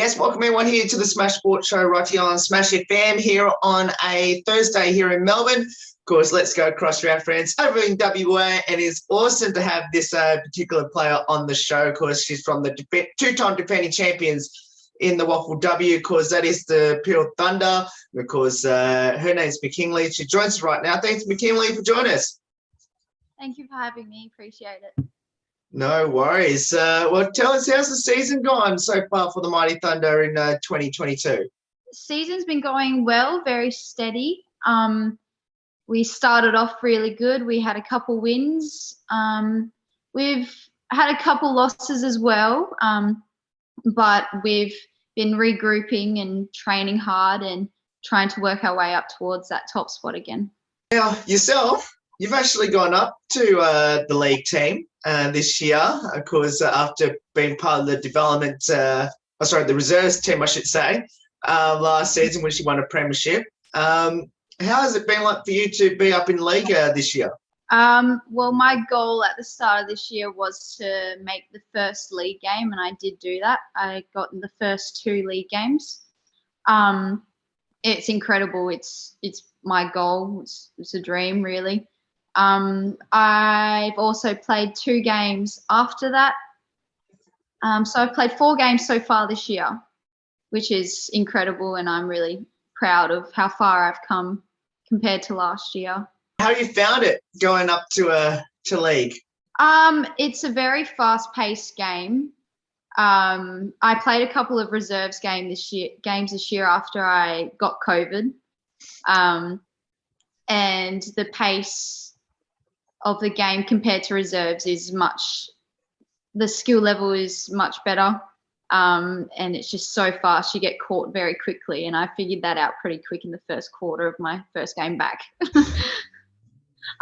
Yes, welcome everyone here to the Smash Sports Show right here on Smash FM here on a Thursday here in Melbourne. Of course, let's go across to our friends over in WA, and it's awesome to have this particular player on the show. Of course, she's from the two-time defending champions in the WAFLW. Of course, that is the Peel Thunder. Of course, her name's Makinley. She joins us right now. Thanks, Makinley, for joining us. Thank you for having me. Appreciate it. No worries. Well, tell us, how's the season gone so far for the Mighty Thunder in 2022? Season's been going well, very steady. We started off really good. We had a couple wins. We've had a couple losses as well, but we've been regrouping and training hard and trying to work our way up towards that top spot again. Now, yourself, you've actually gone up to the league team this year, of course, after being part of the development, the reserves team, I should say, last season when she won a premiership. How has it been like for you to be up in league this year? Well, my goal at the start of this year was to make the first league game, and I did do that. I got in the first 2 league games. It's incredible. It's my goal. It's a dream, really. I've also played 2 games after that. So I've played 4 games so far this year, which is incredible, and I'm really proud of how far I've come compared to last year. How have you found it going up to league? It's a very fast-paced game. I played a couple of reserves games this year after I got COVID, and the pace of the game compared to reserves is the skill level is much better, and it's just so fast. You get caught very quickly, and I figured that out pretty quick in the first quarter of my first game back.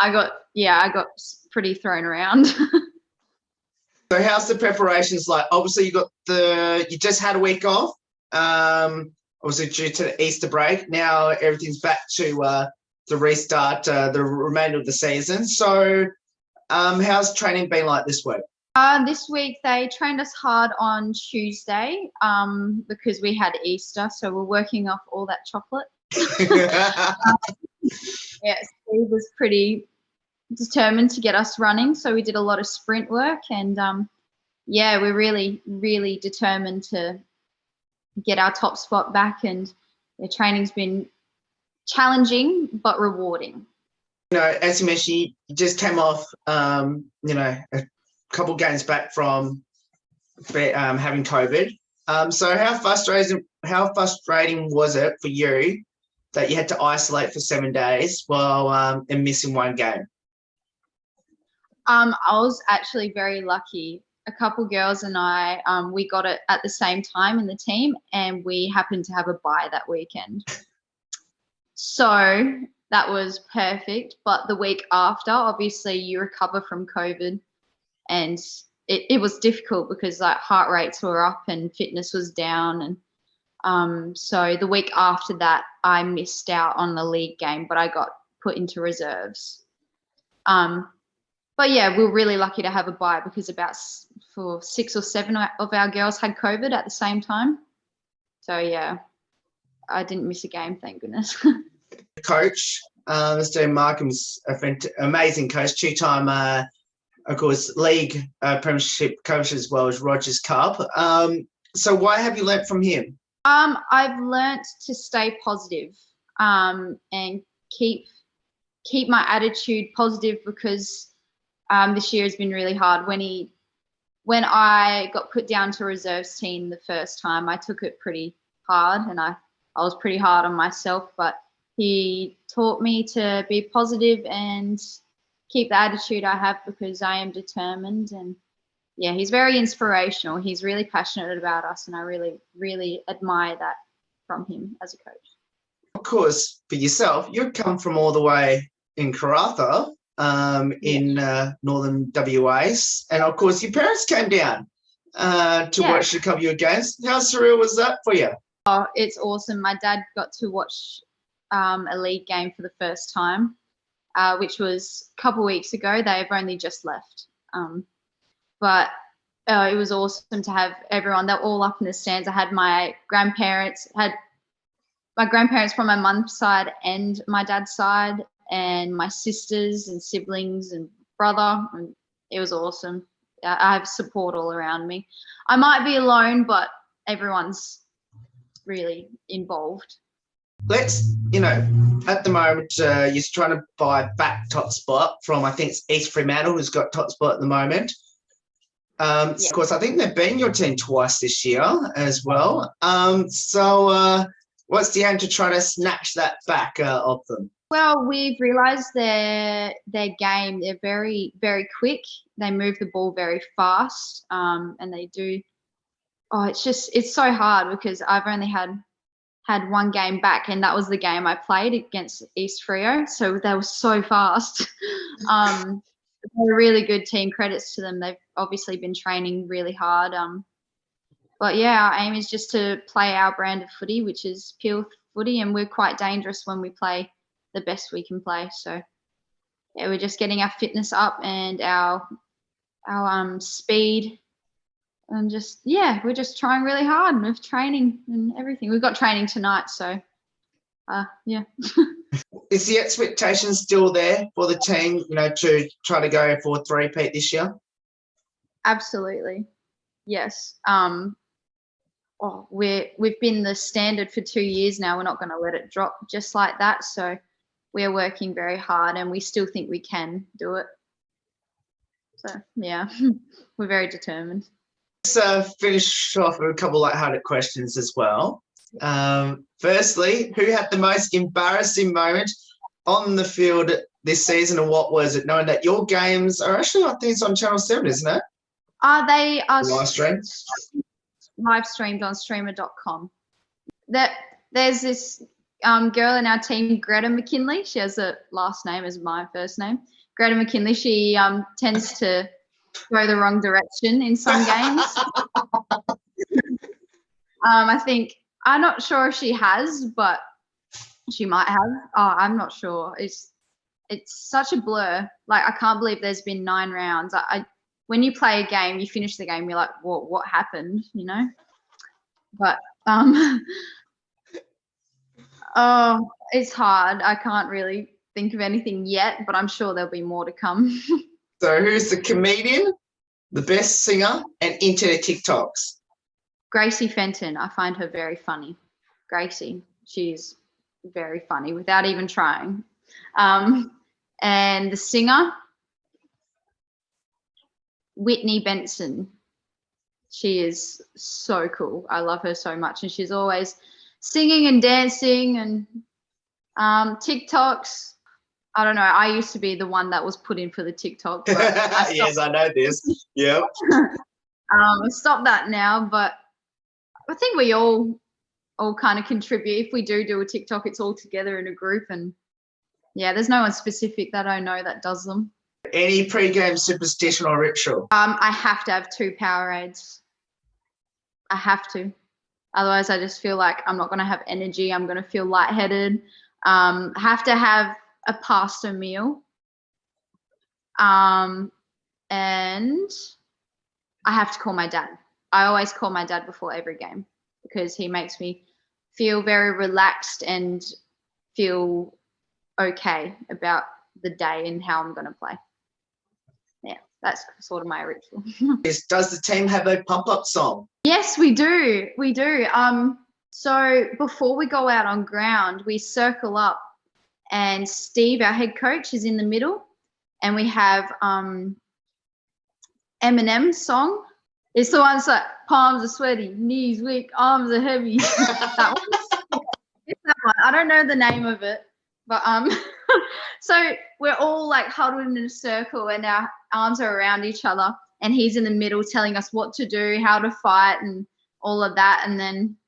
I got pretty thrown around. So how's the preparations like? Obviously, you just had a week off, obviously due to the Easter break. Now everything's back to restart the remainder of the season. So how's training been like this week? This week they trained us hard on Tuesday because we had Easter, so we're working off all that chocolate. Yeah, Steve was pretty determined to get us running, so we did a lot of sprint work, and yeah, we're really, really determined to get our top spot back, and the training's been challenging but rewarding. You know, as you mentioned, you just came off, a couple games back from having COVID. So how frustrating was it for you that you had to isolate for 7 days while and missing 1 game? I was actually very lucky. A couple girls and I, we got it at the same time in the team, and we happened to have a bye that weekend. So that was perfect. But the week after, obviously, you recover from COVID, and it was difficult because like heart rates were up and fitness was down, and so the week after that, I missed out on the league game, but I got put into reserves. But yeah, we were really lucky to have a bye because about 6 or 7 of our girls had COVID at the same time. So yeah, I didn't miss a game, thank goodness. Coach, Mr. Markham's an amazing coach, 2-time, of course, league premiership coach as well as Rogers Cup. So why have you learnt from him? I've learnt to stay positive and keep my attitude positive because this year has been really hard. When I got put down to reserves team the first time, I took it pretty hard, and I was pretty hard on myself, but he taught me to be positive and keep the attitude I have because I am determined. And yeah, he's very inspirational. He's really passionate about us, and I really, really admire that from him as a coach. Of course, for yourself, you've come from all the way in Karratha, in northern WA, and of course your parents came down to watch a couple of your games. How surreal was that for you? Oh, it's awesome. My dad got to watch a league game for the first time, which was a couple of weeks ago. They've only just left. But It was awesome to have everyone. They're all up in the stands. I had my grandparents from my mum's side and my dad's side, and my sisters and siblings and brother, and it was awesome. I have support all around me. I might be alone, but everyone's really involved. Let's, at the moment, you're trying to buy back Top Spot from, I think it's East Fremantle, who's got Top Spot at the moment. Of course, I think they've been your team twice this year as well. So what's the aim to try to snatch that back of them? Well, we've realised their game. They're very, very quick. They move the ball very fast, and they do. Oh, it's so hard because I've only had one game back, and that was the game I played against East Freo. So they were so fast. They're a really good team. Credits to them. They've obviously been training really hard. But yeah, our aim is just to play our brand of footy, which is pure footy, and we're quite dangerous when we play the best we can play. So yeah, we're just getting our fitness up and our speed, and we're just trying really hard with training and everything. We've got training tonight, so yeah. Is the expectation still there for the team, to try to go for three-peat this year? Absolutely, yes. We've been the standard for 2 years now. We're not going to let it drop just like that. So we're working very hard, and we still think we can do it. So yeah, we're very determined. Let's finish off with a couple of lighthearted questions as well. Firstly, who had the most embarrassing moment on the field this season, and what was it? Knowing that your games are actually, I think it's on Channel 7, isn't it? They are live streamed on streamer.com. There's this girl in our team, Greta Makinley. She has a last name as my first name. Greta Makinley. She tends to go the wrong direction in some games. I think, I'm not sure if she has, but she might have. I'm not sure. It's such a blur. Like, I can't believe there's been 9 rounds. When you play a game, you finish the game, you're like, what happened, But it's hard. I can't really think of anything yet, but I'm sure there'll be more to come. So who's the comedian, the best singer, and internet TikToks? Gracie Fenton. I find her very funny. Gracie, she's very funny without even trying. And the singer, Whitney Benson. She is so cool. I love her so much, and she's always singing and dancing and TikToks. I don't know. I used to be the one that was put in for the TikTok. But yes, I know this. Yep. I stopped that now, but I think we all kind of contribute. If we do a TikTok, it's all together in a group, and yeah, there's no one specific that I know that does them. Any pre-game superstition or ritual? I have to have 2 Powerades. I have to. Otherwise, I just feel like I'm not going to have energy. I'm going to feel lightheaded. I have to have a pasta meal. And I have to call my dad. I always call my dad before every game because he makes me feel very relaxed and feel okay about the day and how I'm going to play. Yeah, that's sort of my ritual. Does the team have a pump-up song? Yes, we do. We do. So before we go out on ground, we circle up, and Steve, our head coach, is in the middle, and we have Eminem's song. It's the one that's like, palms are sweaty, knees weak, arms are heavy. That one. It's that one. I don't know the name of it, but so we're all like huddled in a circle, and our arms are around each other, and he's in the middle telling us what to do, how to fight, and all of that. And then,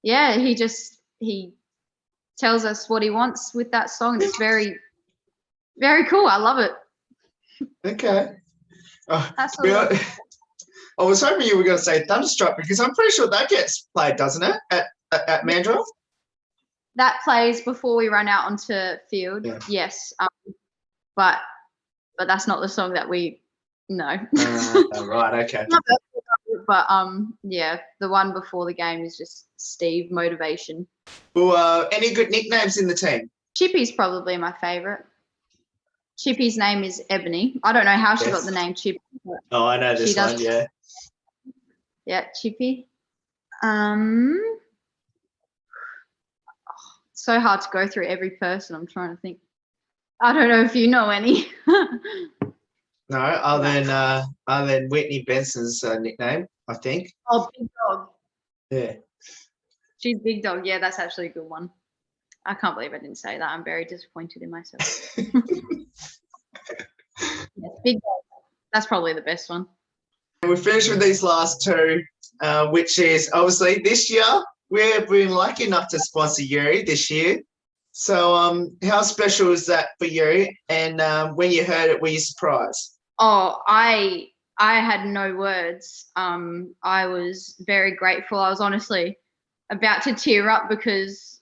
yeah, he tells us what he wants with that song. It's very, very cool. I love it. Okay. That's I was hoping you were going to say Thunderstruck, because I'm pretty sure that gets played, doesn't it, at Mandurah? That plays before we run out onto field. Yeah. Yes, but that's not the song that we No. Right, okay. But yeah, the one before the game is just Steve Motivation. Well, any good nicknames in the team? Chippy's probably my favourite. Chippy's name is Ebony. I don't know how she got the name Chippy. Oh, I know this one, yeah. Yeah, Chippy. So hard to go through every person. I'm trying to think. I don't know if you know any. No, other than Whitney Benson's nickname, I think. Oh, Big Dog. Yeah. She's Big Dog. Yeah, that's actually a good one. I can't believe I didn't say that. I'm very disappointed in myself. Yes, Big Dog. That's probably the best one. And we finished with these last two, which is obviously this year we've been lucky enough to sponsor you this year. So how special is that for you? And when you heard it, were you surprised? Oh, I had no words. I was very grateful. I was honestly about to tear up because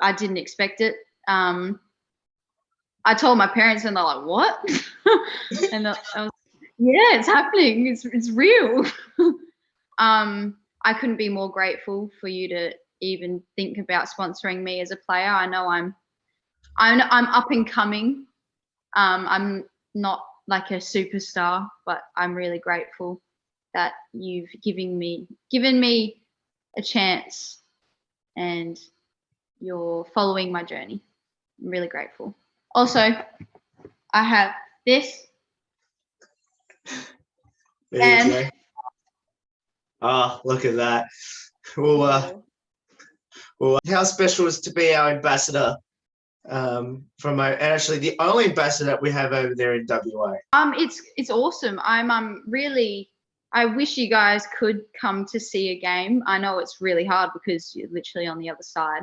I didn't expect it. I told my parents and they're like, what? And I was, yeah, it's happening. It's real. I couldn't be more grateful for you to even think about sponsoring me as a player. I know I'm up and coming. I'm not like a superstar, but I'm really grateful that you've given me a chance and you're following my journey. I'm really grateful. Also, I have this. There you go. Oh, look at that. Well, how special is to be our ambassador and actually the only ambassador that we have over there in WA? It's awesome. I'm really, I wish you guys could come to see a game. I know it's really hard because you're literally on the other side.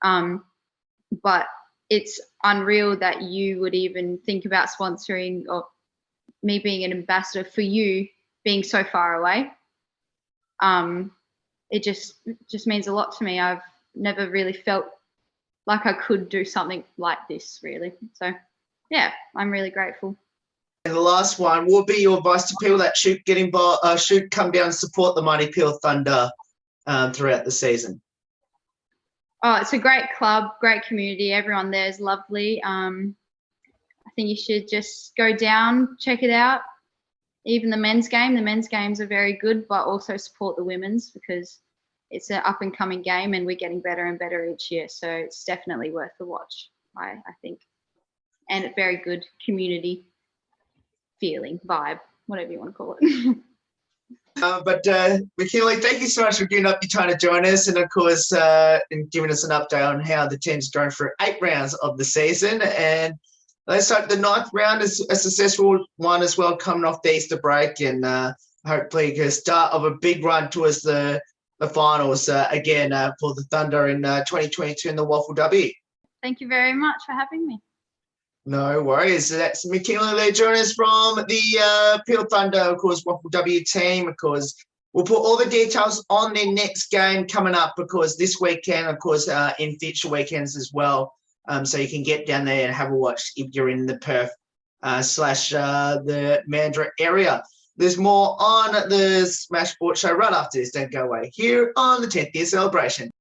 But it's unreal that you would even think about sponsoring or me being an ambassador for you being so far away. It just means a lot to me. I've never really felt like I could do something like this, really. So, yeah, I'm really grateful. And the last one will be your advice to people that should get involved, should come down and support the Mighty Peel Thunder throughout the season. Oh, it's a great club, great community. Everyone there is lovely. I think you should just go down, check it out. Even the men's games are very good, but also support the women's because it's an up and coming game and we're getting better and better each year. So it's definitely worth the watch, I think. And a very good community feeling, vibe, whatever you want to call it. But Makinley, thank you so much for giving up your time to join us, and of course, and giving us an update on how the team's going through 8 rounds of the season. And let's hope the 9th round is a successful one as well, coming off the Easter break, and hopefully a start of a big run towards the finals again for the Thunder in 2022 in the WAFLW. Thank you very much for having me. No worries. That's Makinley there joining us from the Peel Thunder, of course, WAFLW team. Of course, we'll put all the details on their next game coming up, because this weekend, of course, in future weekends as well. So you can get down there and have a watch if you're in the Perth / the Mandurah area. There's more on the Smash Sports Show right after this. Don't go away here on the 10th year celebration.